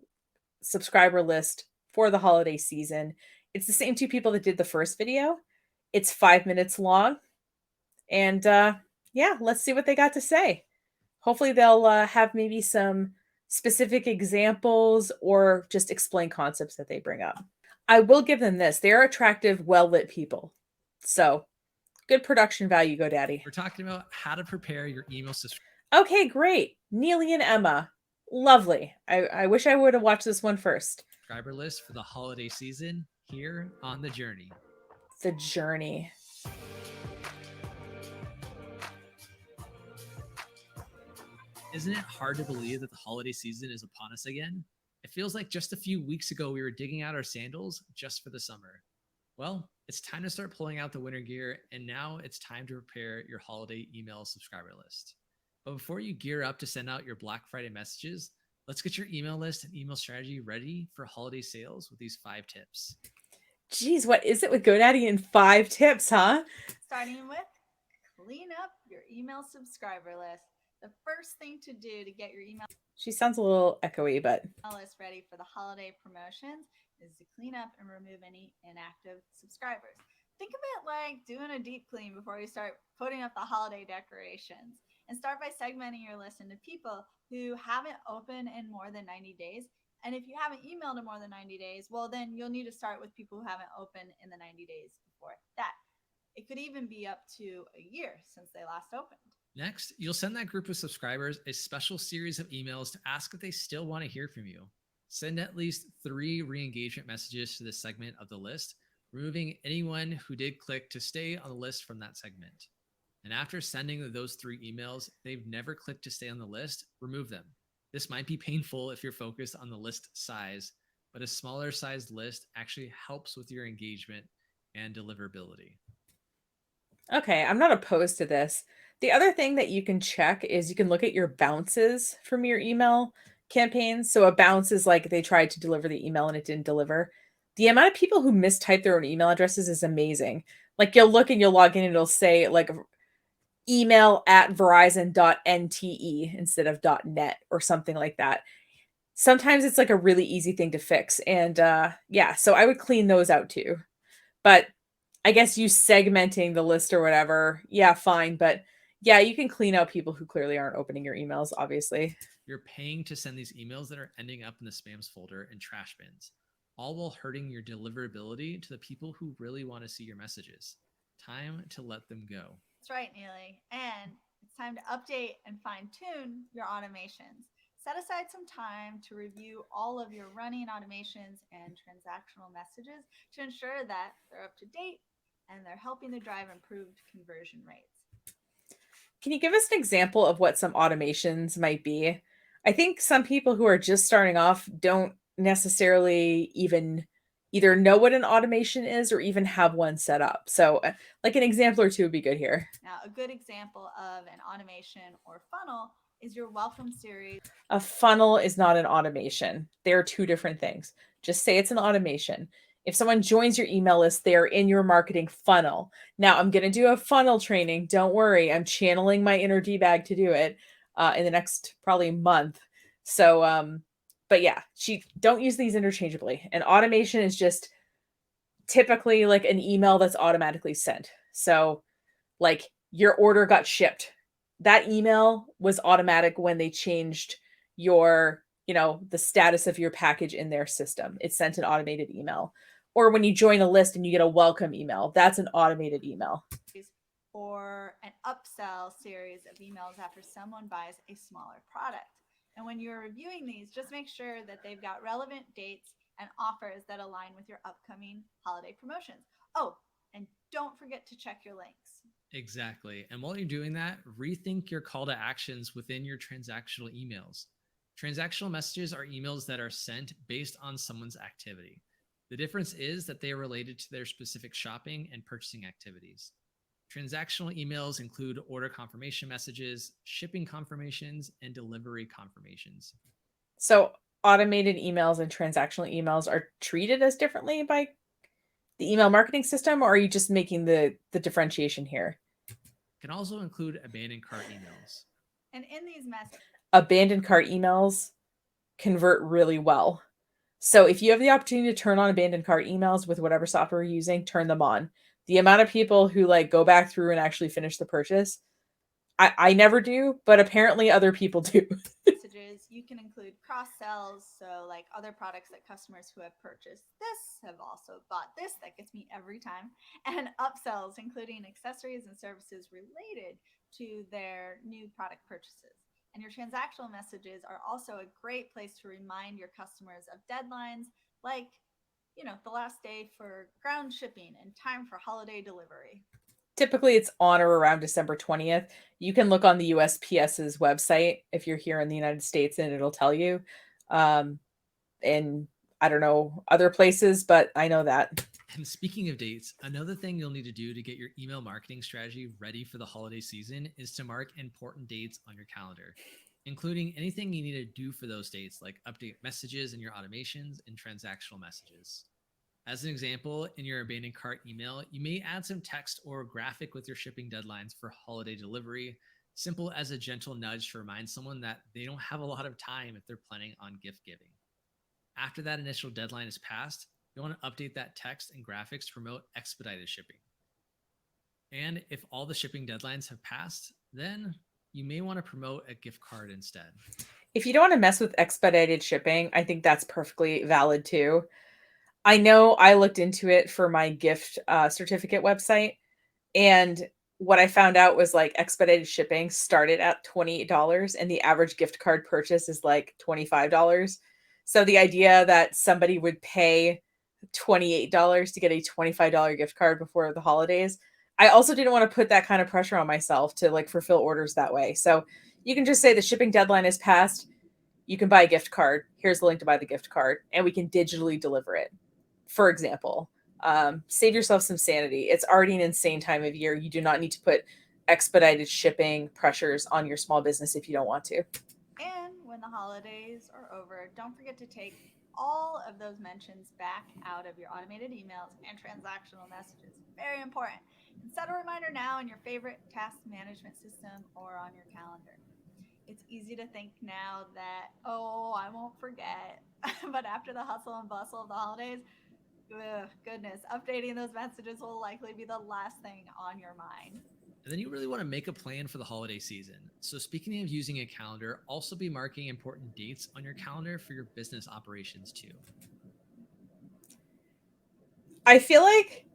subscriber list for the holiday season. It's the same two people that did the first video. It's 5 minutes long. And yeah, let's see what they got to say. Hopefully they'll have maybe some specific examples or just explain concepts that they bring up. I will give them this. They're attractive, well-lit people. So good production value, GoDaddy. We're talking about how to prepare your email subscriber. Okay, great. Neely and Emma. Lovely. I wish I would have watched this one first. Subscriber list for the holiday season here on The Journey. The Journey. Isn't it hard to believe that the holiday season is upon us again? It feels like just a few weeks ago we were digging out our sandals just for the summer. Well, it's time to start pulling out the winter gear, and now it's time to prepare your holiday email subscriber list. But before you gear up to send out your Black Friday messages, let's get your email list and email strategy ready for holiday sales with these 5 tips. Geez, what is it with GoDaddy and 5 tips, huh? Starting with clean up your email subscriber list. The first thing to do to get your email She sounds a little echoey, but list ready for the holiday promotions is to clean up and remove any inactive subscribers. Think of it like doing a deep clean before you start putting up the holiday decorations. And start by segmenting your list into people who haven't opened in more than 90 days. And if you haven't emailed in more than 90 days, well, then you'll need to start with people who haven't opened in the 90 days before that. It could even be up to a year since they last opened. Next, you'll send that group of subscribers a special series of emails to ask if they still want to hear from you. Send at least 3 re-engagement messages to this segment of the list, removing anyone who did click to stay on the list from that segment. And after sending those 3 emails, they've never clicked to stay on the list, remove them. This might be painful if you're focused on the list size, but a smaller sized list actually helps with your engagement and deliverability. okay, I'm not opposed to this. The other thing that you can check is you can look at your bounces from your email campaigns. So a bounce is like they tried to deliver the email and it didn't deliver. The amount of people who mistype their own email addresses is amazing. Like you'll look and you'll log in and it'll say like email@verizon.nte instead of .net or something like that. Sometimes it's like a really easy thing to fix. And yeah, so I would clean those out too. But I guess you segmenting the list or whatever, yeah, fine. But yeah, you can clean out people who clearly aren't opening your emails, obviously. You're paying to send these emails that are ending up in the spams folder and trash bins, all while hurting your deliverability to the people who really want to see your messages. Time to let them go. That's right, Neely. And it's time to update and fine-tune your automations. Set aside some time to review all of your running automations and transactional messages to ensure that they're up to date and they're helping to drive improved conversion rates. Can you give us an example of what some automations might be? I think some people who are just starting off don't necessarily even either know what an automation is or even have one set up. So, like an example or two would be good here. Now, a good example of an automation or funnel is your welcome series. A funnel is not an automation. They're two different things. Just say it's an automation. If someone joins your email list, they're in your marketing funnel. Now, I'm going to do a funnel training. Don't worry. I'm channeling my inner D-bag to do it in the next probably month. So, but yeah, don't use these interchangeably. An automation is just typically like an email that's automatically sent. So, like your order got shipped. That email was automatic when they changed your, the status of your package in their system. It sent an automated email. Or when you join a list and you get a welcome email, that's an automated email. Or an upsell series of emails after someone buys a smaller product. And when you're reviewing these, just make sure that they've got relevant dates and offers that align with your upcoming holiday promotions. Oh, and don't forget to check your links. Exactly. And while you're doing that, rethink your call to actions within your transactional emails. Transactional messages are emails that are sent based on someone's activity. The difference is that they are related to their specific shopping and purchasing activities. Transactional emails include order confirmation messages, shipping confirmations, and delivery confirmations. So automated emails and transactional emails are treated as differently by the email marketing system, or are you just making the differentiation here? Can also include abandoned cart emails. And in these messages, abandoned cart emails convert really well. So if you have the opportunity to turn on abandoned cart emails with whatever software you're using, turn them on. The amount of people who go back through and actually finish the purchase, I never do, but apparently other people do. messages, you can include cross sells. So like other products that customers who have purchased this have also bought this. That gets me every time. And upsells, including accessories and services related to their new product purchases. And your transactional messages are also a great place to remind your customers of deadlines like, the last day for ground shipping and time for holiday delivery. Typically, it's on or around December 20th. You can look on the USPS's website if you're here in the United States, and it'll tell you. And I don't know other places, but I know that. And speaking of dates, another thing you'll need to do to get your email marketing strategy ready for the holiday season is to mark important dates on your calendar, including anything you need to do for those dates, like update messages in your automations and transactional messages. As an example, in your abandoned cart email, you may add some text or graphic with your shipping deadlines for holiday delivery, simple as a gentle nudge to remind someone that they don't have a lot of time if they're planning on gift giving. After that initial deadline is passed, you want to update that text and graphics to promote expedited shipping. And if all the shipping deadlines have passed, then you may want to promote a gift card instead. If you don't want to mess with expedited shipping, I think that's perfectly valid too. I know I looked into it for my gift certificate website, and what I found out was expedited shipping started at $28 and the average gift card purchase is $25. So the idea that somebody would pay $28 to get a $25 gift card before the holidays, I also didn't want to put that kind of pressure on myself to fulfill orders that way. So you can just say the shipping deadline is passed. You can buy a gift card. Here's the link to buy the gift card, and we can digitally deliver it. For example, save yourself some sanity. It's already an insane time of year. You do not need to put expedited shipping pressures on your small business if you don't want to. And when the holidays are over, don't forget to take all of those mentions back out of your automated emails and transactional messages. Very important. And set a reminder now in your favorite task management system or on your calendar. It's easy to think now that, I won't forget. But after the hustle and bustle of the holidays, goodness, updating those messages will likely be the last thing on your mind. And then you really want to make a plan for the holiday season. So speaking of using a calendar, also be marking important dates on your calendar for your business operations too. I feel like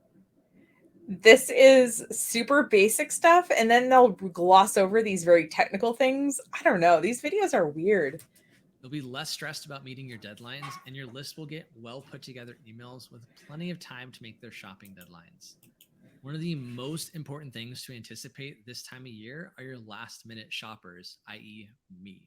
this is super basic stuff, and then they'll gloss over these very technical things. I don't know. These videos are weird. You'll be less stressed about meeting your deadlines, and your list will get well put together emails with plenty of time to make their shopping deadlines. One of the most important things to anticipate this time of year are your last minute shoppers, i.e. me.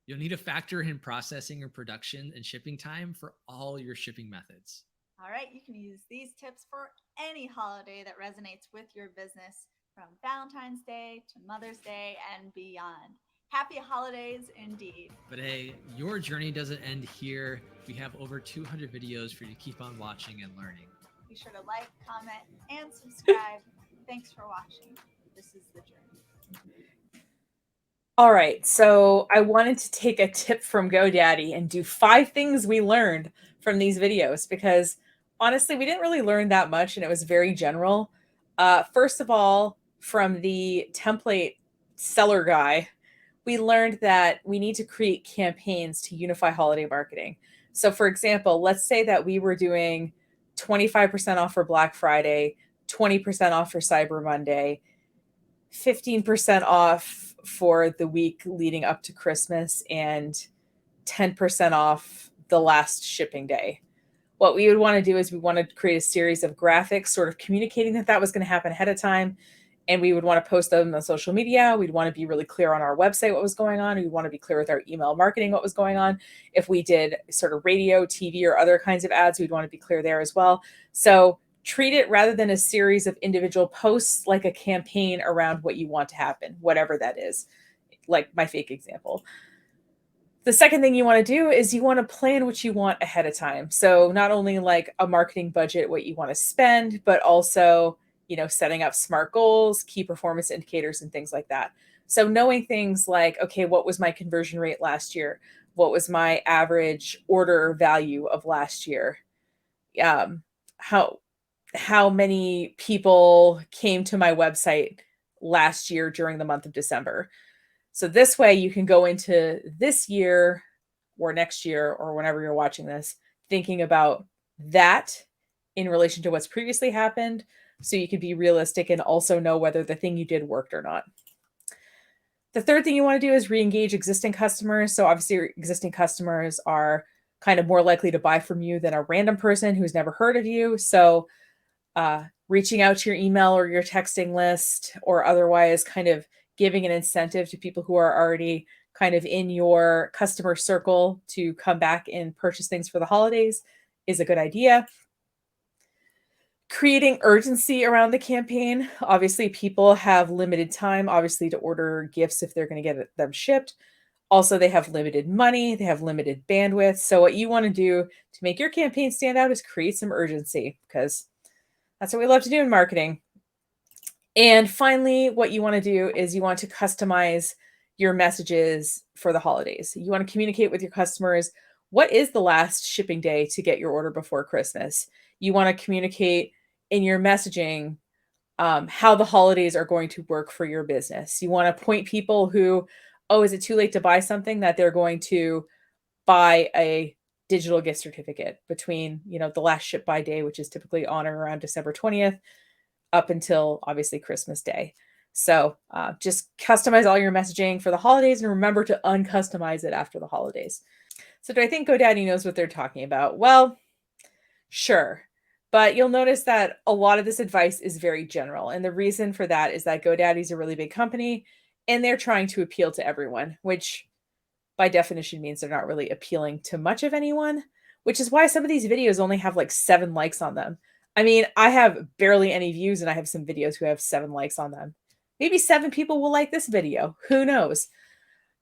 You'll need to factor in processing or production and shipping time for all your shipping methods. All right, you can use these tips for any holiday that resonates with your business, from Valentine's Day to Mother's Day and beyond. Happy holidays indeed. But hey, your journey doesn't end here. We have over 200 videos for you to keep on watching and learning. Be sure to like, comment, and subscribe. Thanks for watching. This is The Journey. All right, so I wanted to take a tip from GoDaddy and do 5 things we learned from these videos, because honestly, we didn't really learn that much and it was very general. First of all, from the template seller guy, we learned that we need to create campaigns to unify holiday marketing. So for example, let's say that we were doing 25% off for Black Friday, 20% off for Cyber Monday, 15% off for the week leading up to Christmas, and 10% off the last shipping day. What we would want to do is we want to create a series of graphics sort of communicating that that was going to happen ahead of time. And we would want to post them on social media. We'd want to be really clear on our website what was going on. We'd want to be clear with our email marketing what was going on. If we did sort of radio, TV, or other kinds of ads, we'd want to be clear there as well. So treat it, rather than a series of individual posts, like a campaign around what you want to happen, whatever that is, like my fake example. The second thing you want to do is you want to plan what you want ahead of time. So not only like a marketing budget, what you want to spend, but also, you know, setting up SMART goals, key performance indicators, and things like that. So knowing things like, okay, what was my conversion rate last year? What was my average order value of last year? How many people came to my website last year during the month of December? So this way you can go into this year or next year or whenever you're watching this, thinking about that in relation to what's previously happened, so you can be realistic and also know whether the thing you did worked or not. The third thing you want to do is re-engage existing customers. So obviously existing customers are kind of more likely to buy from you than a random person who's never heard of you. So reaching out to your email or your texting list, or otherwise kind of giving an incentive to people who are already kind of in your customer circle to come back and purchase things for the holidays, is a good idea. Creating urgency around the campaign. Obviously, people have limited time, obviously, to order gifts if they're going to get them shipped. Also, they have limited money, they have limited bandwidth. So what you want to do to make your campaign stand out is create some urgency, because that's what we love to do in marketing. And finally, what you want to do is you want to customize your messages for the holidays. You want to communicate with your customers, what is the last shipping day to get your order before Christmas? You want to communicate in your messaging how the holidays are going to work for your business. You want to point people who, oh, is it too late to buy something, that they're going to buy a digital gift certificate between, you know, the last ship by day, which is typically on or around December 20th, up until obviously Christmas Day. So just customize all your messaging for the holidays, and remember to uncustomize it after the holidays. So do I think GoDaddy knows what they're talking about? Well, sure. But you'll notice that a lot of this advice is very general. And the reason for that is that GoDaddy is a really big company and they're trying to appeal to everyone, which by definition means they're not really appealing to much of anyone, which is why some of these videos only have like 7 likes on them. I mean, I have barely any views and I have some videos who have 7 likes on them. Maybe 7 people will like this video. Who knows?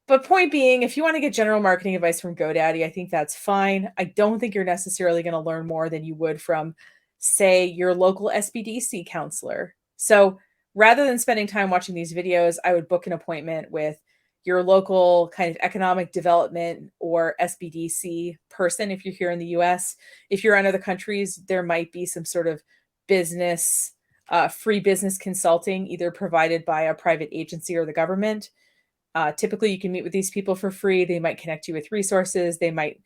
But point being, if you want to get general marketing advice from GoDaddy, I think that's fine. I don't think you're necessarily going to learn more than you would from, say, your local SBDC counselor. So rather than spending time watching these videos, I would book an appointment with your local kind of economic development or SBDC person if you're here in the US. If you're in other countries, there might be some sort of business, free business consulting, either provided by a private agency or the government. Typically, you can meet with these people for free. They might connect you with resources. They might,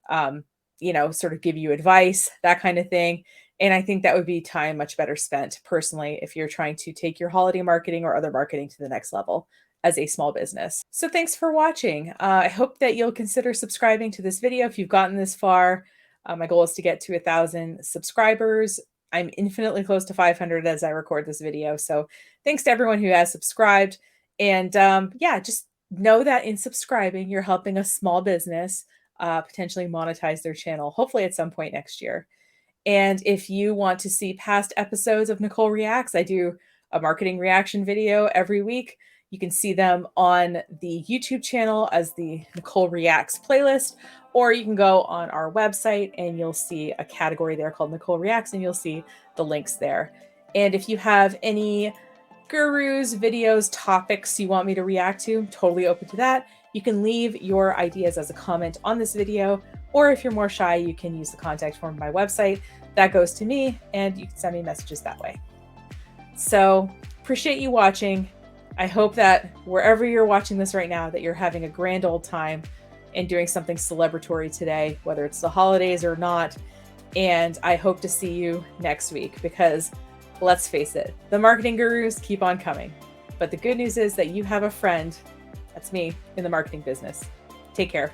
sort of give you advice, that kind of thing. And I think that would be time much better spent, personally, if you're trying to take your holiday marketing or other marketing to the next level as a small business. So thanks for watching. I hope that you'll consider subscribing to this video if you've gotten this far. My goal is to get to 1,000 subscribers. I'm infinitely close to 500 as I record this video. So thanks to everyone who has subscribed. And just know that in subscribing, you're helping a small business potentially monetize their channel, hopefully at some point next year. And if you want to see past episodes of Nicole Reacts, I do a marketing reaction video every week. You can see them on the YouTube channel as the Nicole Reacts playlist, or you can go on our website and you'll see a category there called Nicole Reacts, and you'll see the links there. And if you have any gurus, videos, topics you want me to react to, I'm totally open to that. You can leave your ideas as a comment on this video, or if you're more shy, you can use the contact form on my website. That goes to me, and you can send me messages that way. So appreciate you watching. I hope that wherever you're watching this right now, that you're having a grand old time and doing something celebratory today, whether it's the holidays or not. And I hope to see you next week, because let's face it, the marketing gurus keep on coming. But the good news is that you have a friend, that's me, in the marketing business. Take care.